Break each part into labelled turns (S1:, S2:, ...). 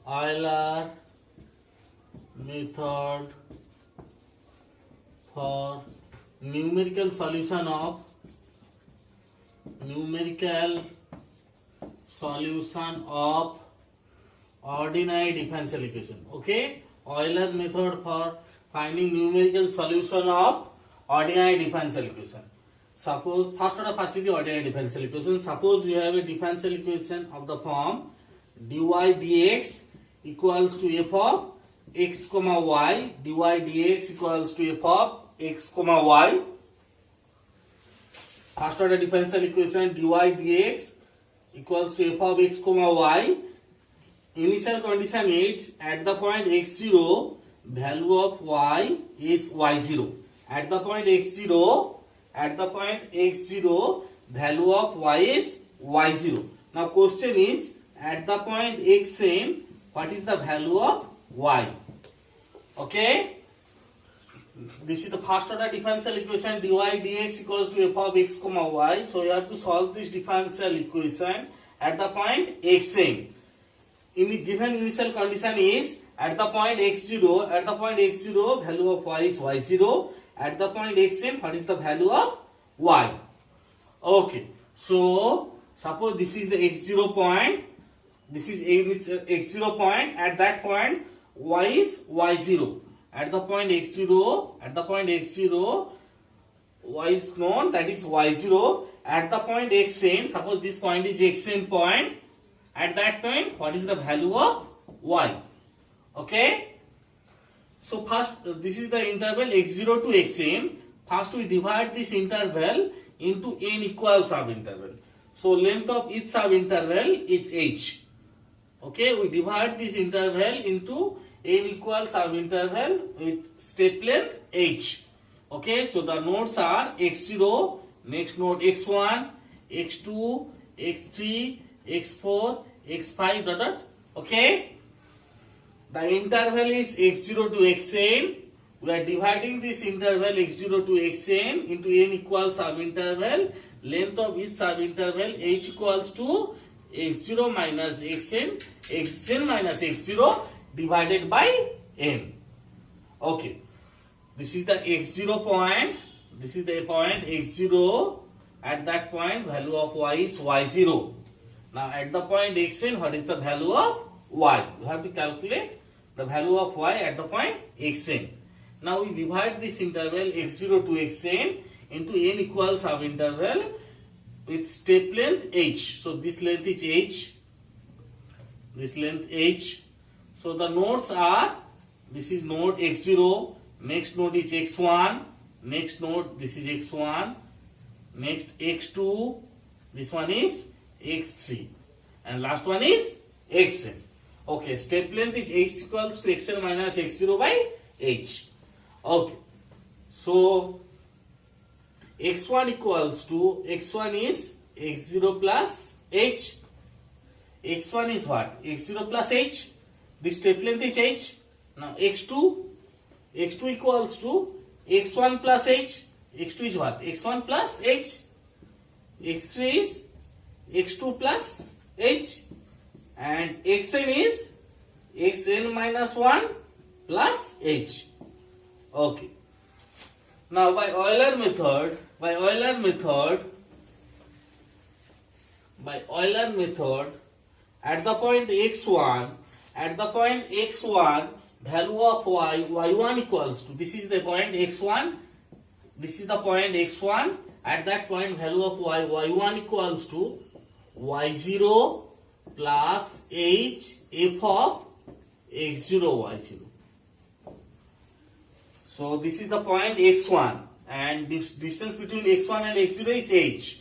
S1: Euler method for numerical solution of ordinary differential equation. Okay, Euler method for finding numerical solution of ordinary differential equation. Suppose first is the ordinary differential equation. Suppose you have a differential equation of the form dy dx equals to f of x comma y, dy dx equals to f of x comma y. First order differential equation dy dx equals to f of x comma y. Initial condition is at the point x0 value of y is y0. At the point x0 value of y is y0. Now question is at the point xn what is the value of y? Okay, this is the first order differential equation dy dx equals to f of x comma y. So you have to solve this differential equation at the point xn. In the given initial condition is at the point x0 value of y is y0. At the point xn what is the value of y? Okay, so suppose this is the x0 point, this is x0 point. At that point y is y0. At the point x0 y is known, that is y0. At the point xn, suppose this point is xn point. At that point what is the value of y? Okay, so first this is the interval x0 to xn. First we divide this interval into n equal subinterval. So length of each subinterval is h. Okay, we divide this interval into n equal subinterval with step length h. Okay, so the nodes are x0, next node x1, x2, x3, x4, x5 dot. Okay, the interval is x0 to xn. We are dividing this interval x0 to xn into n equal subinterval. Length of each subinterval h equals to x0 minus xn, xn minus x0 divided by n. Okay, this is the x0 point. This is the point x0. At that point value of y is y0. Now at the point xn what is the value of y? You have to calculate the value of y at the point xn. Now we divide this interval x0 to xn into n equal subinterval with step length h. So this length is h, this length h. So the nodes are, this is node x0, next node is x1, next node this is x1, next x2, this one is x3, and last one is xn. Okay, step length is h equals to xn minus x0 by h. Okay, so x1 equals to, x1 is x0 plus h. x1 is what? x0 plus h. This step length is h. Now x2 equals to x1 plus h. x2 is what? x1 plus h. x3 is x2 plus h, and xn is xn minus 1 plus h. Okay, now by Euler method at the point x1 value of y, y1 equals to, this is the point x1, at that point value of y, y1 equals to y0 plus h f of x0 y0. So this is the point x1 and this distance between x1 and x0 is h.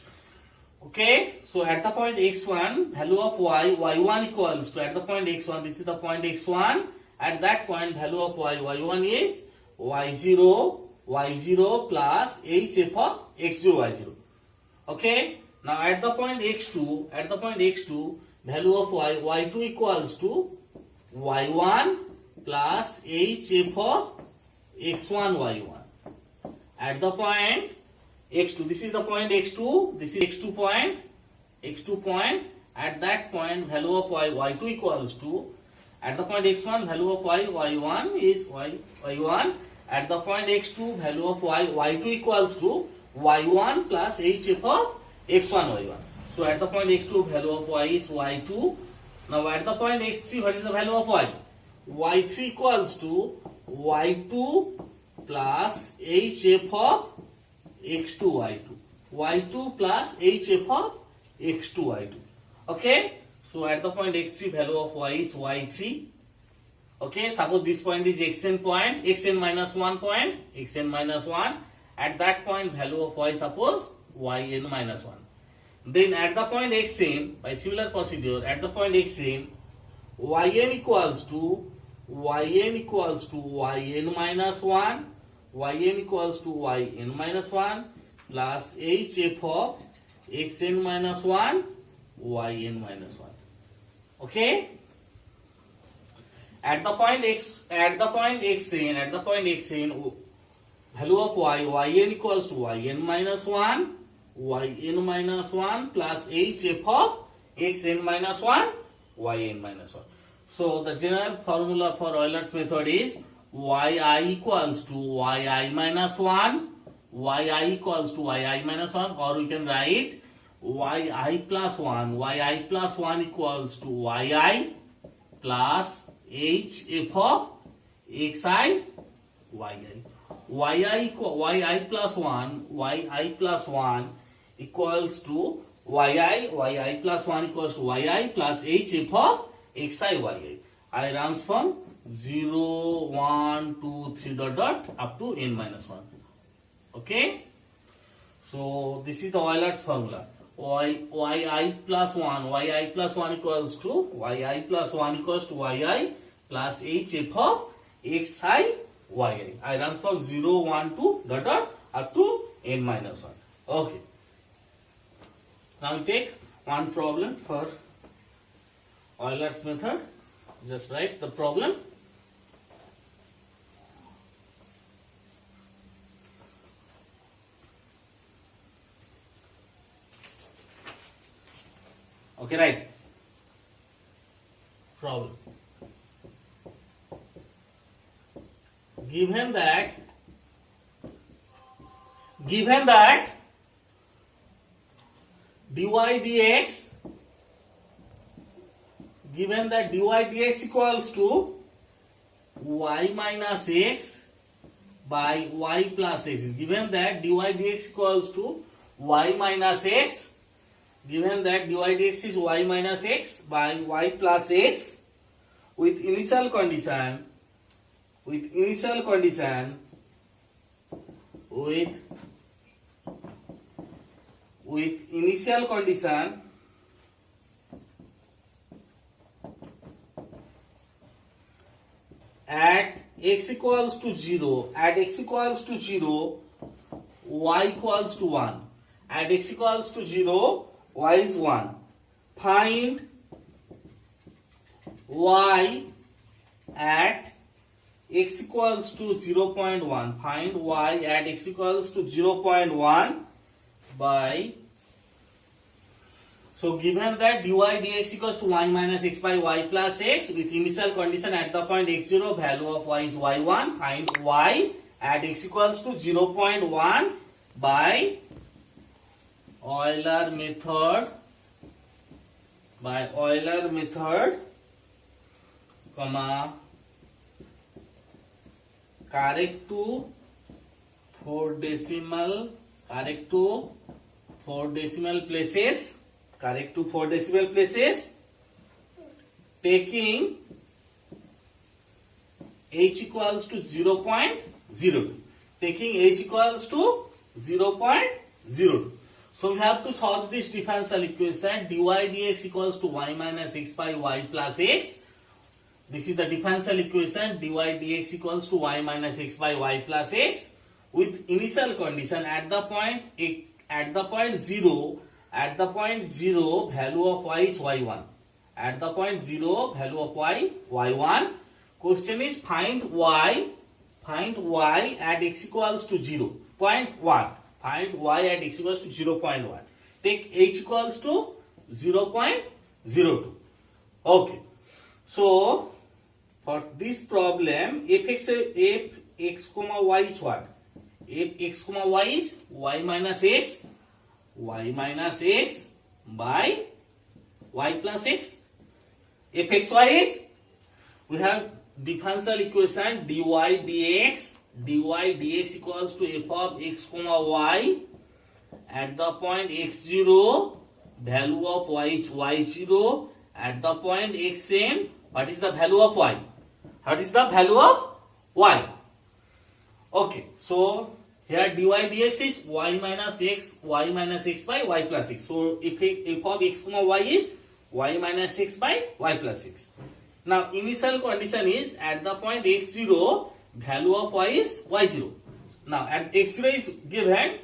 S1: Okay, so at the point x1 value of y, y1 equals to, at the point x1, this is the point x1, at that point value of y, y1 is y0 plus h f of x0 y0. Okay, now at the point x2 value of y, y2 equals to y1 plus h f of x1 y1. At the point x2, this is the point x2, this is x2 point, at that point value of y, y2 equals to, At the point x1, value of y1 is y1. At the point x2, value of y2 equals to y1 plus hf of x1 y1. So at the point x2, value of y is y2. Now at the point x3, what is the value of y? y3 equals to y2 plus hf of x2 y2. y2 plus hf of x2 y2. Okay? So at the point x3, value of y is y3. Okay, suppose this point is xn point, xn minus 1 point, xn minus 1. At that point, value of y, suppose yn minus 1. Then at the point xn, by similar procedure, at the point xn, yn equals to yn minus 1, yn equals to yn minus 1 plus hf of xn minus 1, yn minus 1. Okay? At the point xn, value of yn equals to yn minus 1 plus hf of xn minus 1, yn minus 1. So the general formula for Euler's method is yi equals to yi minus 1, yi equals to yi minus 1, or we can write yi plus 1 equals to yi plus hf of xi yi. yi plus 1 equals to yi plus 1 equals to yi plus hf of xi yi. I runs from 0, 1, 2, 3 dot up to n minus 1. Okay? So this is the Euler's formula. yi plus 1 equals to yi plus 1 equals to yi plus hf of xi yi. I runs from 0, 1, 2 dot up to n minus 1. Okay. Now we take one problem for Euler's method. Just write the problem. Okay, right. Problem. Given that dy dx equals to y minus x by y plus x. Given that dy dx equals to y minus x, given that dy dx is y minus x by y plus x, with initial condition at x equals to 0, y equals to 1. At x equals to 0, y is 1. Find y at x equals to 0.1. Find y at x equals to 0.1 by, so given that dy dx equals to y minus x by y plus x, with initial condition at the point x0, value of y is y1. Find y at x equals to 0.1 by Euler method, comma, correct to 4 decimal places, taking h equals to 0.02. So we have to solve this differential equation. Dy dx equals to y minus x by y plus x. This is the differential equation. Dy dx equals to y minus x by y plus x, with initial condition at the point 0, value of y is y1. At the point 0, value of y y1. Question is find y at x equals to 0.1. Find y at x equals to 0.1. Take h equals to 0.02. Okay. So For this problem, fx comma y is what? Fx comma y is y minus x by y plus x. Fxy is, we have differential equation dy dx equals to f of x comma y at the point x0, value of y is y0, at the point xn, what is the value of y? What is the value of y? Okay, so here dy dx is y minus x by y plus x. So if of x comma y is y minus x by y plus x. Now initial condition is at the point x0, value of y is y0. Now at x0 is given,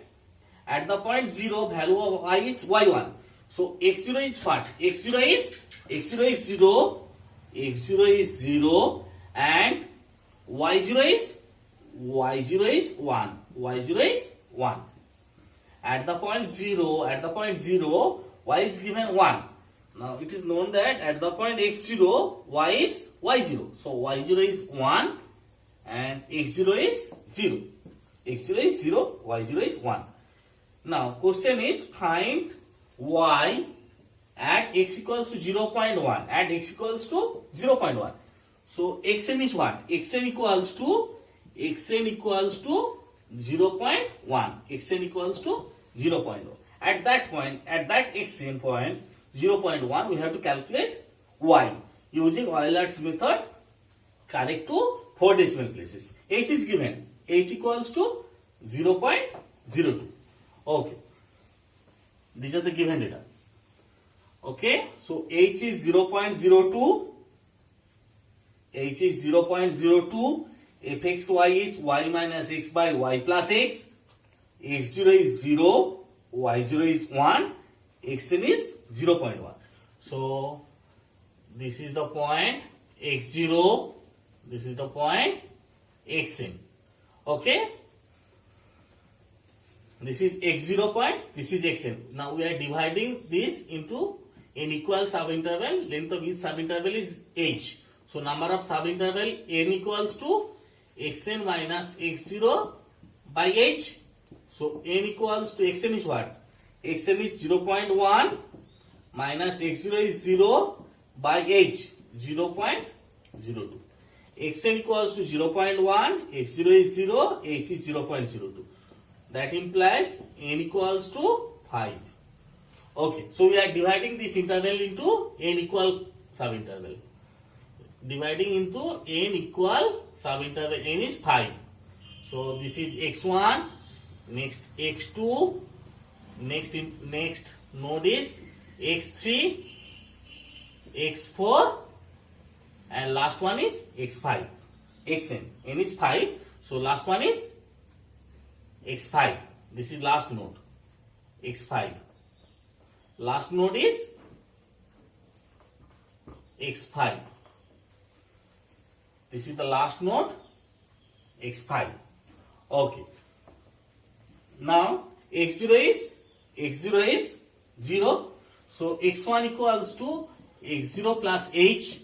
S1: at the point 0, value of y is y1. So x0 is what? x0 is 0, and y0 is 1. y0 is 1. At the point 0, y is given 1. Now it is known that at the point x0, y is y0. So y0 is 1 and x0 is 0. x0 is 0, y0 is 1. Now question is find y at x equals to 0.1. At x equals to 0.1. So xn is what? xn equals to 0.1. xn equals to 0.1. At that point, at that xn point 0.1, we have to calculate y using Euler's method, correct to 4 decimal places. H is given, h equals to 0.02. Okay, these are the given data. Okay, so h is 0.02, fxy is y minus x by y plus x, x0 is 0, y0 is 1, xn is 0.1. So this is the point x0, this is the point xn. Okay, this is x0 point, this is xn. Now we are dividing this into n equal subinterval. Length of each subinterval is h. So number of subinterval n equals to xn minus x0 by h. So n equals to xn is what? xn is 0.1 minus x0 is 0 by h, 0.02. xn equals to 0.1, x0 is 0, h is 0.02. That implies n equals to 5. Okay, so we are dividing this interval into n equal subinterval. Dividing into n equal subinterval, n is 5. So this is x1, next x2, next node is x3, x4, and last one is x5, xn. n is 5, so last one is x5. This is last node, x5. Last node is x5. This is the last node, x5. Okay. Now x0 is 0. So x1 equals to x0 plus h.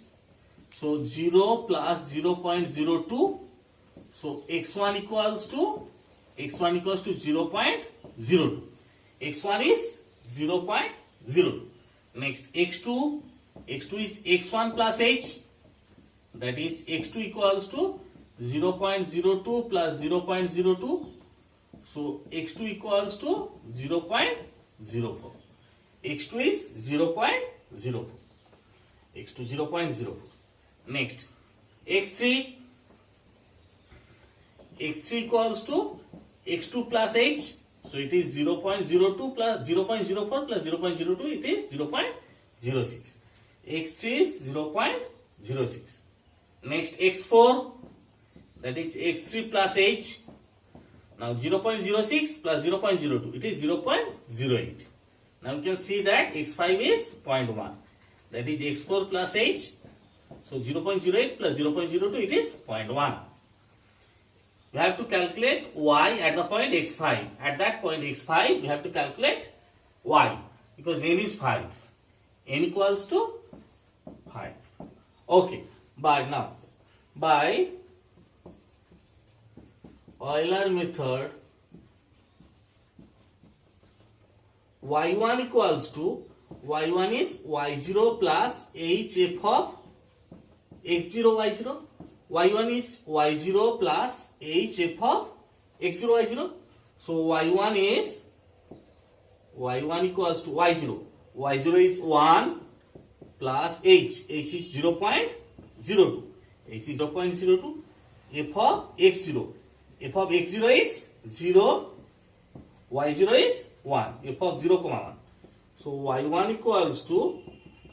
S1: So 0 plus 0.02. So x1 equals to 0.02. x1 is 0.02. Next x2 is x1 plus h. That is x2 equals to 0.02 plus 0.02. So x2 equals to 0.04. x2 is 0.04. x2 0.04. Next x3 equals to x2 plus h. So it is 0.02 plus 0.04 plus 0.02. It is 0.06. x3 is 0.06. Next x4, that is x3 plus h. Now 0.06 plus 0.02, it is 0.08. Now you can see that x5 is 0.1. That is x4 plus h. So 0.08 plus 0.02, it is 0.1. We have to calculate y at the point x5. At that point x5, we have to calculate y because n is 5. n equals to 5. Okay, but now by Euler method, y1 equals to, y1 is y0 plus hf of x0 y0, y1 is y0 plus hf of x0 y0. So y1 equals to y0, y0 is 1 plus h is 0.02, h is 0.02, f of x0, f of x0 is 0, y0 is 1, f of 0, 1. So y1 equals to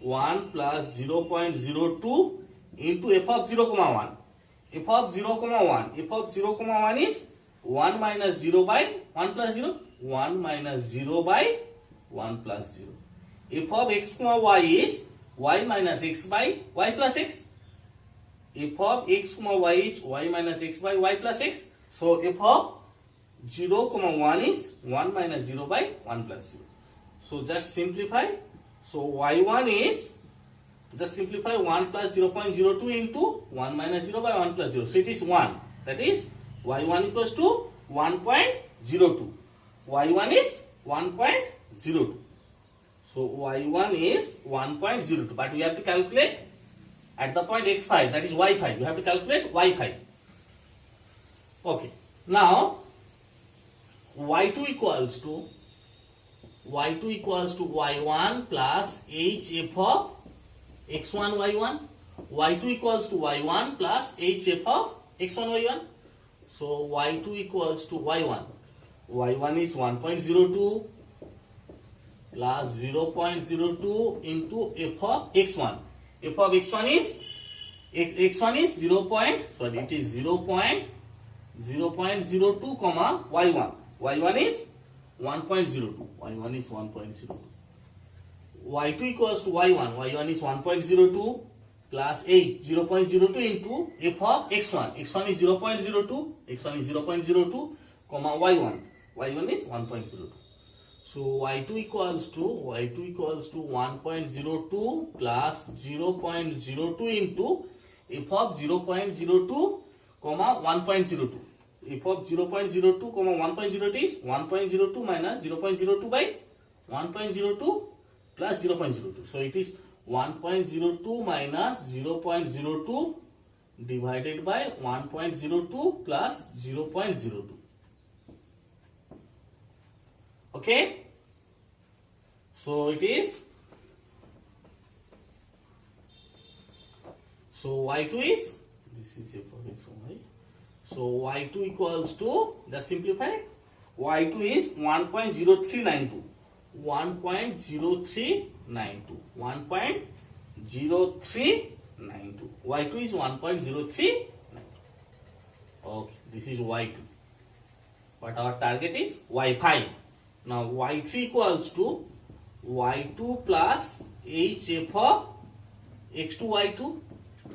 S1: 1 plus 0.02 into f of 0, 1. F of 0, 1. F of 0, 1 is 1 minus 0 by 1 plus 0. 1 minus 0 by 1 plus 0. F of x, y is y minus x by y plus x. F of x, y is y minus x by y plus x. So f of 0, 1 is 1 minus 0 by 1 plus 0. So just simplify. So y1 is, just simplify 1 plus 0.02 into 1 minus 0 by 1 plus 0. So it is 1. That is y1 equals to 1.02. y1 is 1.02. So y1 is 1.02. But we have to calculate at the point x5, that is y5. You have to calculate y5. Okay. Now y2 equals to y1 plus hf of x1 y1. y2 equals to y1 plus hf of x1 y1. So y2 equals to y1. y1 is 1.02 plus 0.02 into f of x1. F of x1 is 0. It is 0.02 comma y1. y1 is 1.02. y1 is 1.02. y2 equals to y1. y1 is 1.02 plus h 0.02 into f of x1. x1 is 0.02. x1 is 0.02 comma y1. y1 is 1.02. So y2 equals to 1.02 plus 0.02 into f of 0.02 comma 1.02. F of 0.02 comma 1.02 is 1.02 minus 0.02 by 1.02 plus 0.02. So it is 1.02 minus 0.02 divided by 1.02 plus 0.02. Okay? So it is, so y2 is, this is f of x, y. So y2 equals to, just simplify, y2 is 1.0392. 1.0392. 1.0392. y2 is 1.0392. Okay, this is y2. But our target is y5. Now y3 equals to y2 plus hf of x2 y2.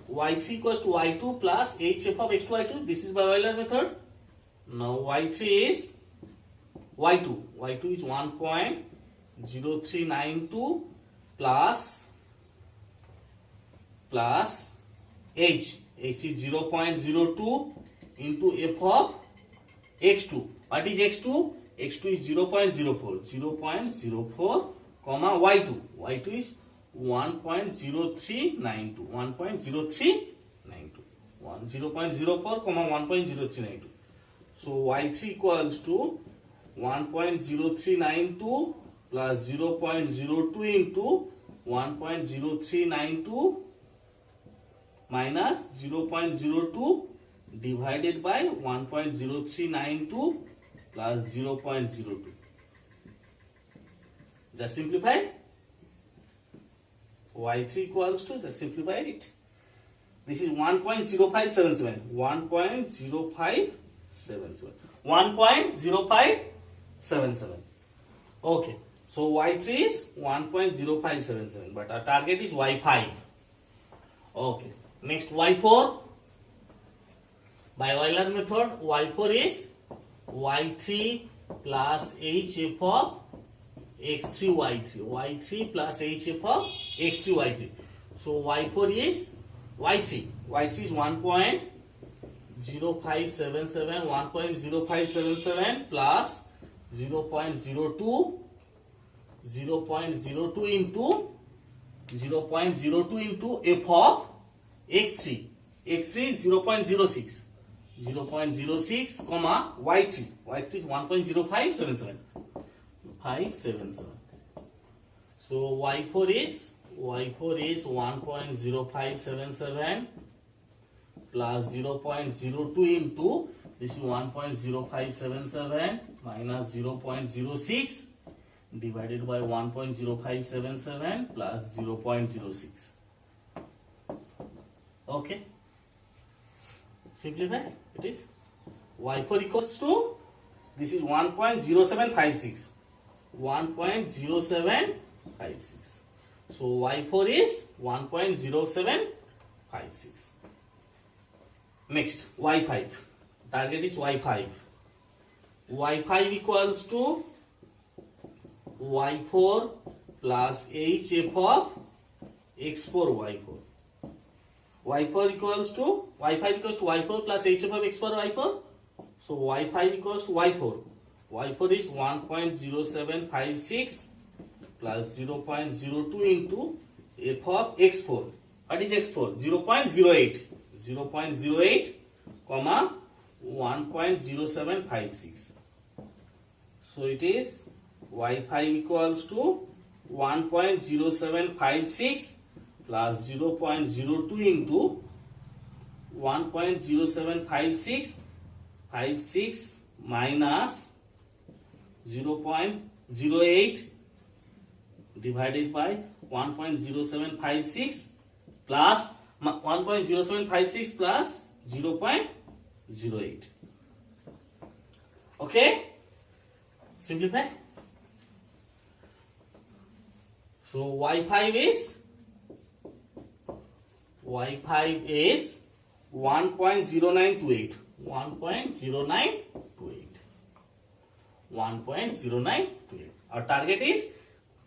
S1: y3 equals to y2 plus hf of x2 y2. This is by Euler method. Now y3 is y2. y2 is 1.0392 plus h. h is 0.02 into f of x2. What is x2? x2 is 0.04. 0.04 comma y2. y2 is 1.0392. 1.0392. 0.04 comma 1.0392. So y3 equals to 1.0392 plus 0.02 into 1.0392 minus 0.02 divided by 1.0392 plus 0.02. Just simplify. y3 equals to, just simplify it. This is 1.0577. 1.0577. 1.0577. Okay. So y3 is 1.0577. But our target is y5. Okay. Next y4. By Euler method, y4 is y3 plus hf of x3 y3. y3 plus hf of x3 y3. So y4 is y3. y3 is 1.0577, 1.0577 plus 0.02 into 0.02 into f of x3. x3 is 0.06. 0.06 comma y3. y3 is 1.0577. 577. So y4 is 1.0577 plus 0.02 into this is 1.0577 minus 0.06 divided by 1.0577 plus 0.06. Okay. Simplify. It is y4 equals to, this is 1.0756. 1.0756. So y4 is 1.0756. Next, y5. Target is y5. y5 equals to y4 plus hf of x4 y4. y5 equals to y4 plus hf of x4 y4. So y5 equals to y4. y4 is 1.0756 plus 0.02 into f of x4. What is x4? 0.08. 0.08 comma 1.0756. So it is y5 equals to 1.0756 plus 0.02 into 1.0756 minus 0.08 divided by 1.0756 plus 1.0756 plus 0.08. Okay? Simplify. So y5 is 1.0928. 1.0928. Our target is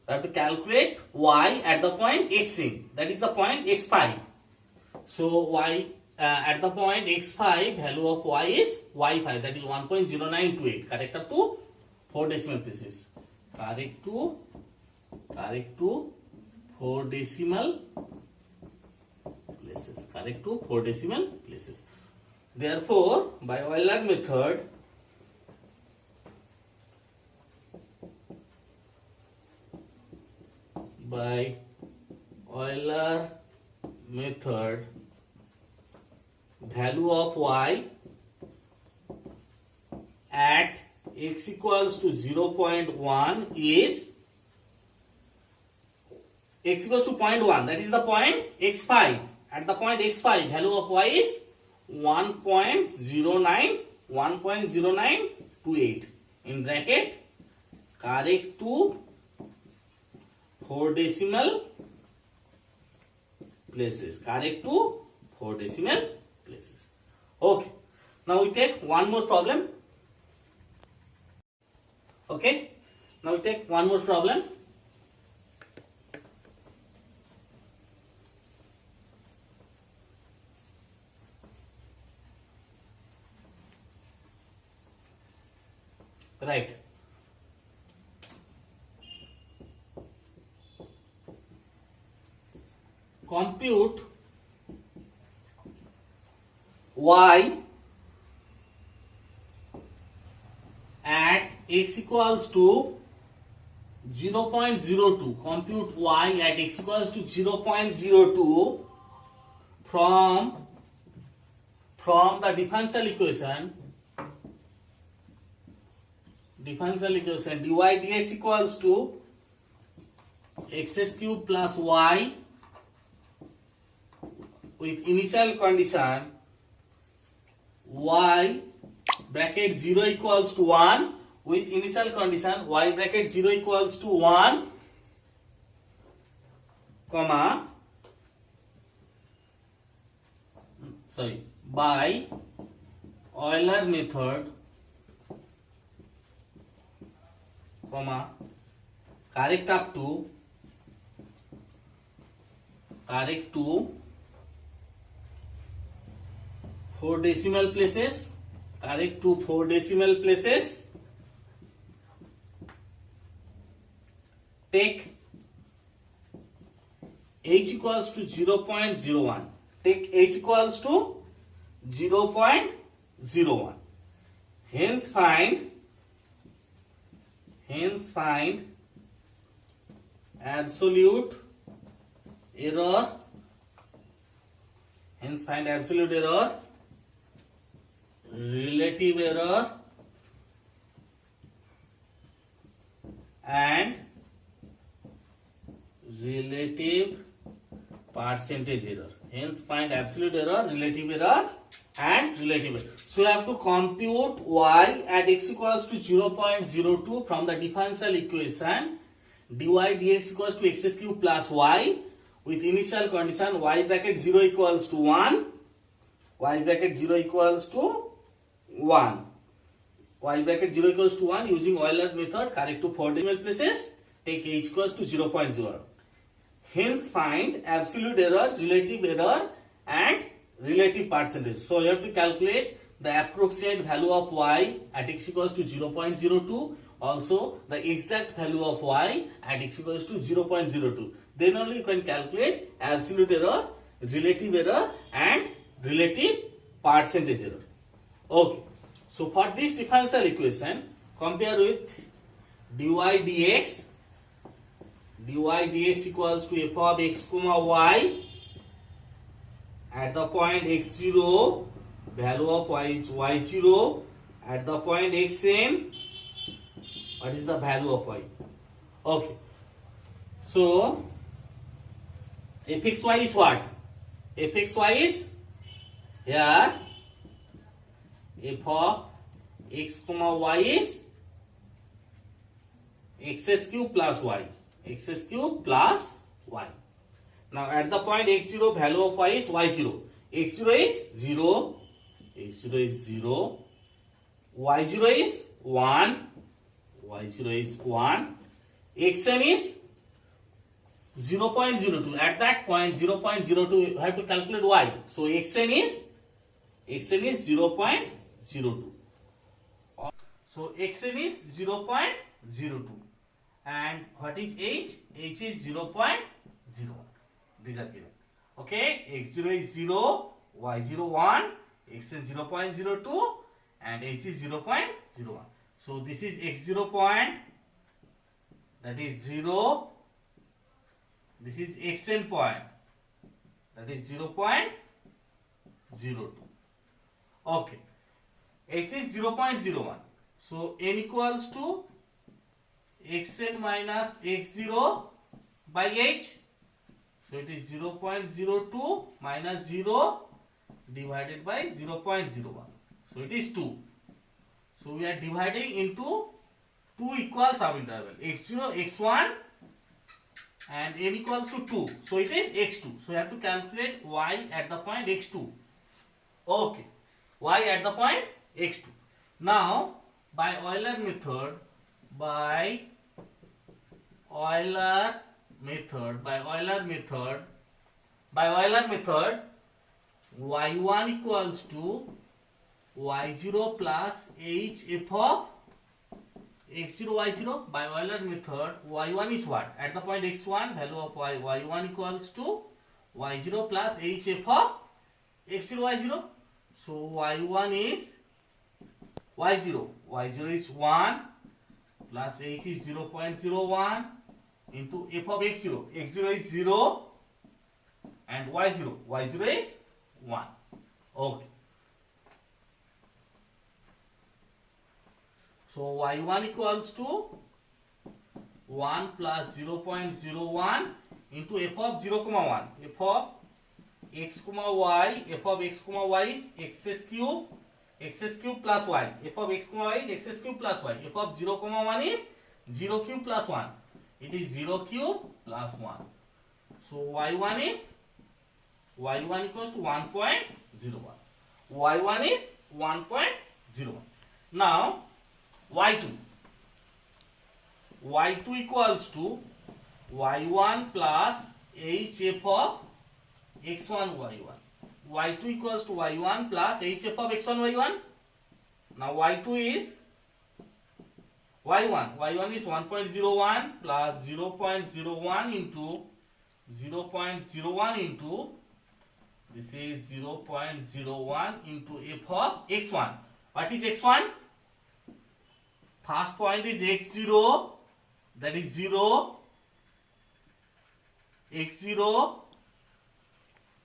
S1: we have to calculate y at the point x in, that is the point x5. So y at the point x5, value of y is y5, that is 1.0928. Correct up to 4 decimal places. Correct to 4 decimal places. Correct to 4 decimal places. Therefore, by Euler method, value of y at x equals to 0.1 is x equals to 0.1, that is the point x5. At the point x5, value of y is 1.0928 in bracket, correct to 4 decimal places. Correct to 4 decimal places. Okay. Now we take one more problem. Okay. Now we take one more problem. Right. Compute y at x equals to 0.02. Compute y at x equals to 0.02 from the differential equation dy dx equals to x cube plus y with initial condition y bracket 0 equals to 1, with initial condition y bracket 0 equals to 1 comma by Euler method comma correct to 4 decimal places. Correct to 4 decimal places. Take h equals to 0.01. Take h equals to 0.01. Hence find absolute error. Hence find absolute error, relative error, and relative percentage error. Hence find absolute error, relative error, and relative error. So you have to compute y at x equals to 0.02 from the differential equation dy dx equals to x cube plus y with initial condition y bracket 0 equals to 1, y bracket 0 equals to 1, y bracket 0 equals to 1 using Euler method. Correct to 4 decimal places. Take h equals to 0.0. Hence find absolute error, relative error, and relative percentage. So you have to calculate the approximate value of y at x equals to 0.02. Also the exact value of y at x equals to 0.02. Then only you can calculate absolute error, relative error, and relative percentage error. Okay. So for this differential equation, compare with dy dx. dy dx equals to f of x comma y at the point x0, value of y is y0, at the point xn, what is the value of y? Okay. So fxy is what? Fxy is here f of x comma y is x cube plus y. X cube plus y. Now at the point x0, value of y is y0. x0 is 0. x0 is 0. y0 is 1. y0 is 1. xn is 0.02. At that point 0.02 you have to calculate y. So xn is 0.02. So xn is 0.02. And what is h? H is 0.01. These are given. Okay, x0 is 0, y0 1, xn 0.02, and h is 0.01. So this is x0 point, that is 0. This is xn point, that is 0.02. Okay, h is 0.01. So n equals to xn minus x0 by h. So it is 0.02 minus 0 divided by 0.01. So it is 2. So we are dividing into two equal subinterval, x0, x1, and n equals to 2. So it is x2. So you have to calculate y at the point x2. Okay, y at the point x2. Now by Euler method, y1 equals to y0 plus h f of x0 y0. By Euler method, y1 is what? At the point x1, value of y1 equals to y0 plus h f of x0 y0. So y1 is y0. y0 is 1 plus h is 0.01 into f of x0. x0 is 0 and y0. y0 is 1. Okay. So y1 equals to 1 plus 0.01 into f of 0, 1. f of x, y, f of x, y is x cube plus y. f of x, y is x cube plus y. f of 0, 1 is 0 cube plus 1. It is 0 cube plus 1. So y1 equals to 1.01. y1 is 1.01. Now y2 equals to y1 plus h f of x1 y1. y2 equals to y1 plus hf of x1 y1. Now y2 is y1 is 1.01 plus 0.01 into 0.01 into this is 0.01 into f of x1. What is x1? First point is x0, that is 0, x0,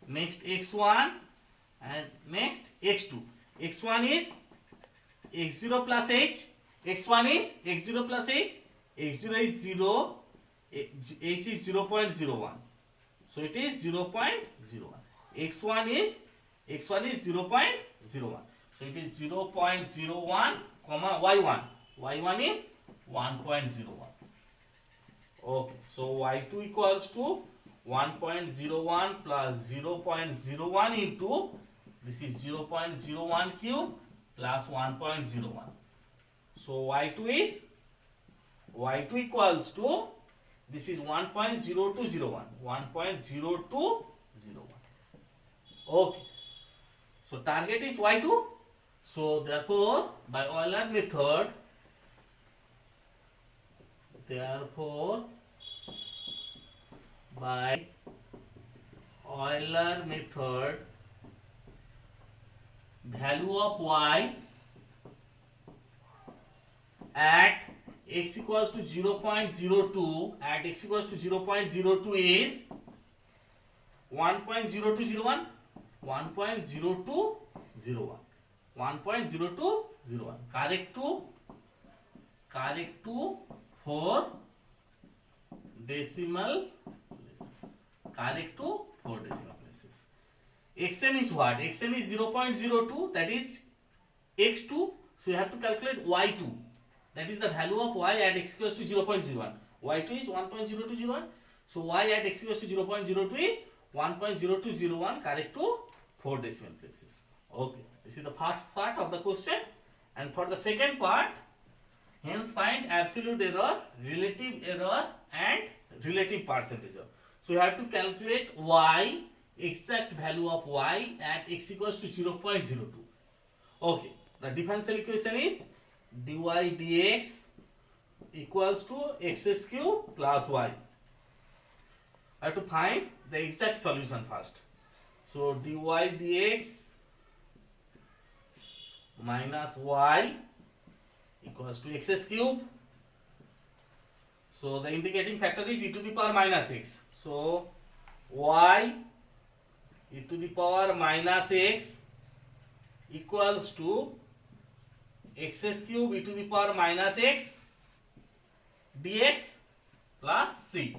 S1: next x1 and next x2. x1 is x0 plus h, x1 is x0 plus h, x0 is 0, h is 0.01. So it is 0.01. x1 is 0.01. So it is 0.01 comma y1. y1 is 1.01. Okay, so y2 equals to 1.01 plus 0.01 into this is 0.01 cube plus 1.01. So y2 equals to this is 1.0201. 1.0201. Okay. So target is y2. So therefore by Euler method, value of y at x equals to 0.02 is 1.0201. 1.0201. Correct to 4 decimal places. Correct to 4 decimal places. xn is what? xn is 0.02, that is x2. So you have to calculate y2. That is the value of y at x equals to 0.01. y2 is 1.0201. So y at x equals to 0.02 is 1.0201, correct to 4 decimal places. Okay, this is the first part of the question. And for the second part, hence find absolute error, relative error and relative percentage error. So you have to calculate y, exact value of y at x equals to 0.02. Okay, the differential equation is dy dx equals to x cube plus y. I have to find the exact solution first. So dy dx minus y equals to x cube. So the integrating factor is e to the power minus x. So y e to the power minus x equals to x cube e to the power minus x dx plus c.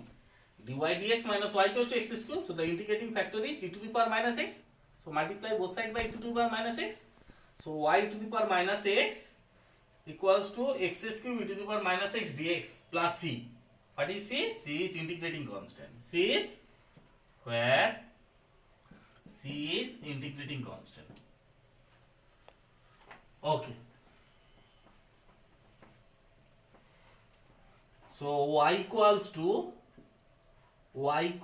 S1: dy dx minus y equals to x cube. So the integrating factor is e to the power minus x. So multiply both sides by e to the power minus x. So y e to the power minus x equals to x cube e to the power minus x dx plus c. What is c? C is integrating constant. C is where? C is integrating constant. Okay. So y equals to y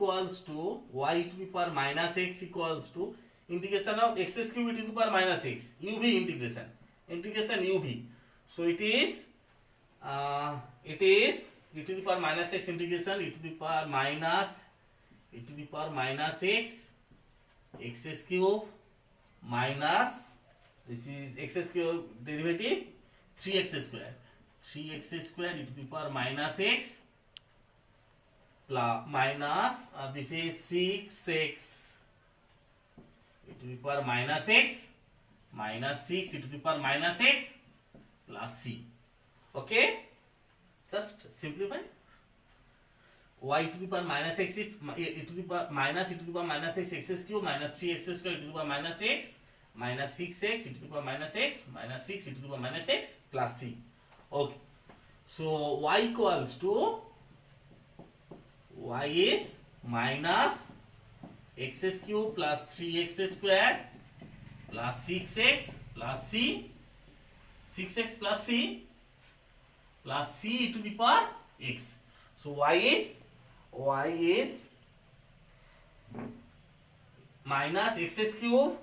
S1: to the power minus x equals to integration of x cube e to the power minus x uv integration uv. So it is e to the power minus x integration e to the power minus x cube minus this is x cube derivative 3x square e to the power minus x plus minus this is 6x e to the power minus x minus 6 e to the power minus x plus c. Okay, just simplify. Y to the power minus x is e to the power minus x cube minus 3x square e to the power minus x minus 6x e to the power minus x minus 6 e to the power minus x plus c. Okay, so y equals to y is minus x cube plus 3x square plus 6x plus c 6x plus c plus c e to the power x. So y is minus x cube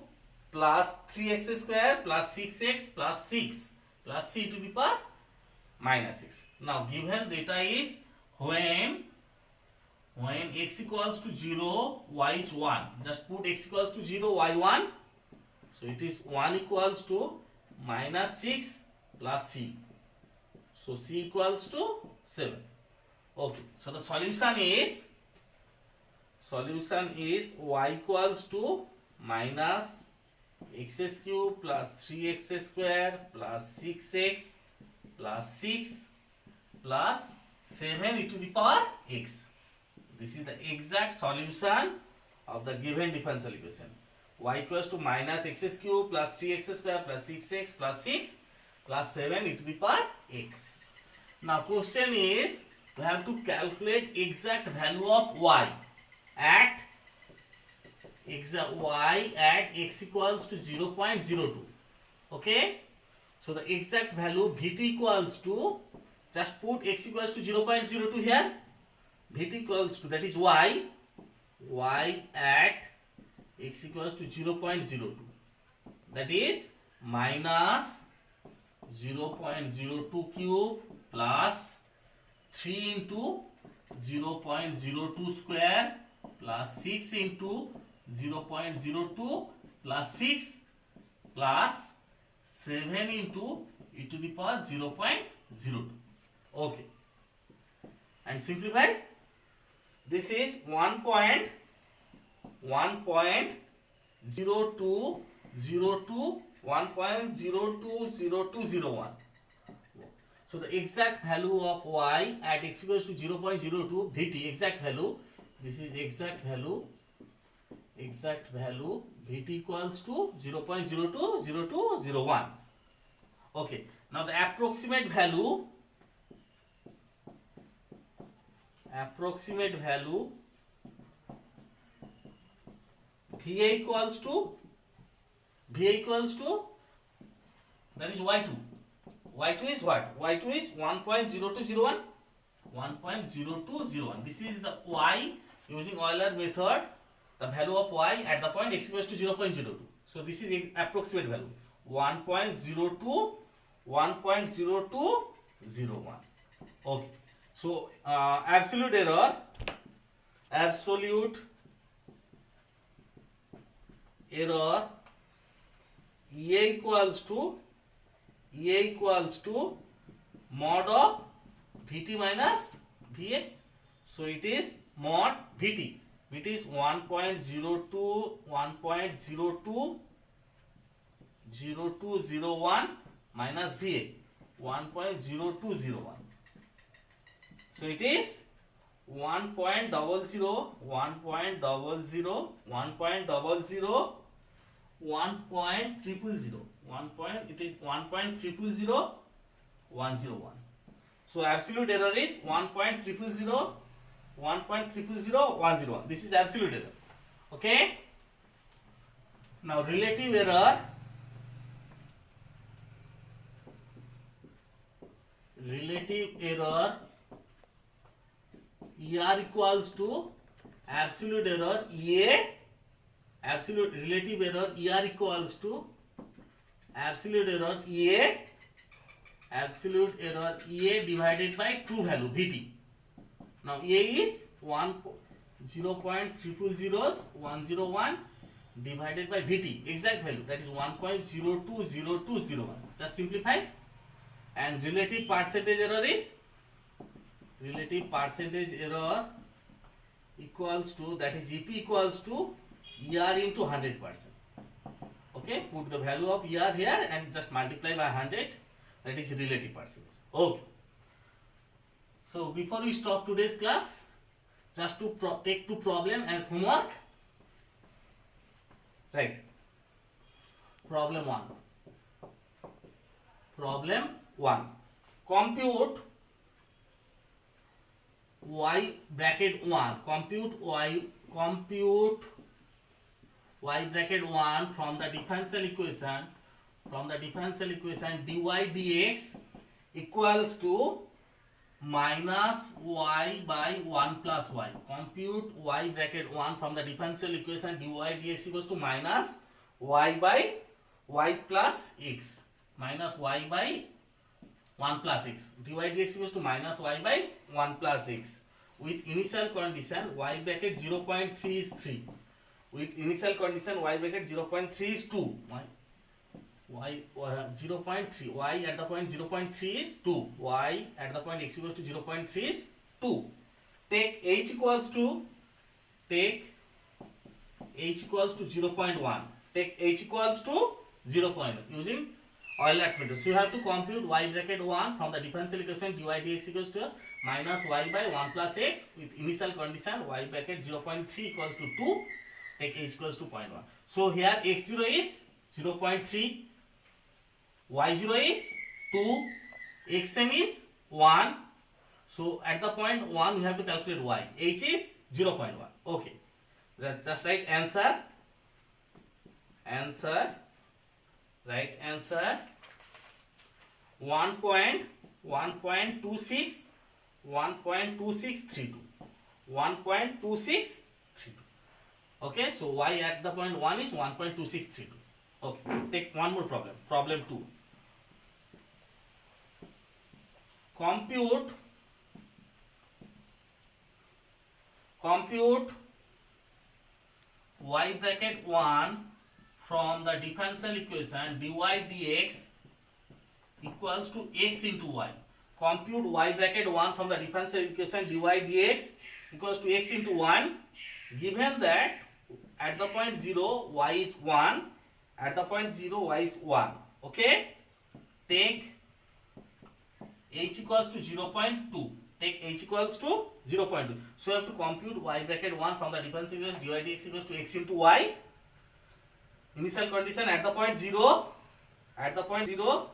S1: plus 3x square plus 6x plus 6 plus c to the power minus 6. Now given data is when x equals to 0, y is 1. Just put x equals to 0, y 1. So it is 1 equals to minus 6 plus c. So c equals to 7. Okay. So the solution is y equals to minus x cube plus 3x square plus 6x plus 6 plus 7 e to the power x. This is the exact solution of the given differential equation. Y equals to minus x cube plus 3x square plus 6x plus 6 plus 7 e to the power x. Now question is, we have to calculate exact value of y at x equals to 0.02. Okay. So the exact value Vt equals to, just put x equals to 0.02 here. Vt equals to, that is y at x equals to 0.02, that is minus 0.02 cube plus 3 into 0.02 square plus 6 into 0.02 plus 6 plus 7 into e to the power 0.02. Okay. And simplify. This is 1.0202 So the exact value of y at x equals to 0.02 Vt, exact value, this is exact value Vt equals to 0.020201. Okay. Now the approximate value Va equals to that is y2. Y2 is what? Y2 is 1.0201. 1.0201. This is the y using Euler method, the value of y at the point x equals to 0.02. So this is approximate value 1.0201. Okay. So absolute error EA equals to mod of Vt minus Va. So it is mod Vt. It is 1.0201 minus Va, 1.0201. So it is 1.00, 1.00, 1.00, 1.000, it is 1.0000101. So absolute error is 1.000, 1.0000101. This is absolute error. Okay. Now relative error. ER equals to absolute error EA. Absolute relative error ER equals to absolute error EA divided by true value Vt. Now A is 0.0000101 divided by Vt, exact value, that is 1.020201. Just simplify. And relative percentage error equals to, that is EP equals to ER into 100%. Okay, put the value of ER here and just multiply by 100, that is relative percentage. Okay. So before we stop today's class, just to take two problem as homework. Right. Problem 1. Compute y bracket 1. Compute y bracket 1 from the differential equation dy dx equals to minus y by 1 plus y. Compute y bracket 1 from the differential equation dy dx equals to minus y by y plus x. Minus y by 1 plus x. dy dx equals to minus y by 1 plus x. With initial condition y bracket 0.3 is 3. With initial condition y bracket 0.3 is 2. Y 0.3, y at the point 0.3 is 2, y at the point x equals to 0.3 is 2. Take h equals to 0.1. Take h equals to 0.1 using Euler's method. So you have to compute y bracket 1 from the differential equation dy dx equals to minus y by 1 plus x with initial condition y bracket 0.3 equals to 2. Take h equals to 0.1. So here x0 is 0.3. y0 is 2, xn is 1. So at the point 1 you have to calculate y. h is 0.1. Okay. That's just right answer. Right answer 1.2632. 1.2632. Okay, so y at the point 1 is 1.2632. Okay, take one more problem. Problem 2. Compute y bracket 1 from the differential equation dy dx equals to x into y. Compute y bracket 1 from the differential equation dy dx equals to x into 1, given that at the point 0 y is 1, at the point 0 y is 1. Okay, take h equals to 0.2. Take h equals to 0.2. So you have to compute y bracket 1 from the differential equation dy dx equals to x into y. Initial condition at the point 0. At the point 0,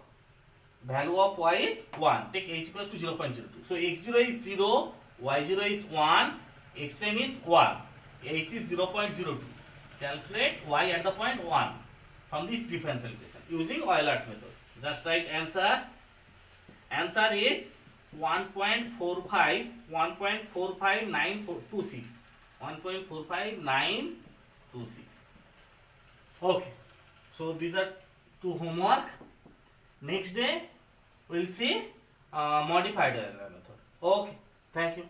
S1: value of y is 1. Take h equals to 0.02. So x0 is 0, y0 is 1, xn is 1, h is 0.02. Calculate y at the point 1 from this differential equation using Euler's method. Just write answer. Answer is 1.45, 1.45926. 1.45926. Okay. So these are two homework. Next day we'll see modified Euler method. Okay. Thank you.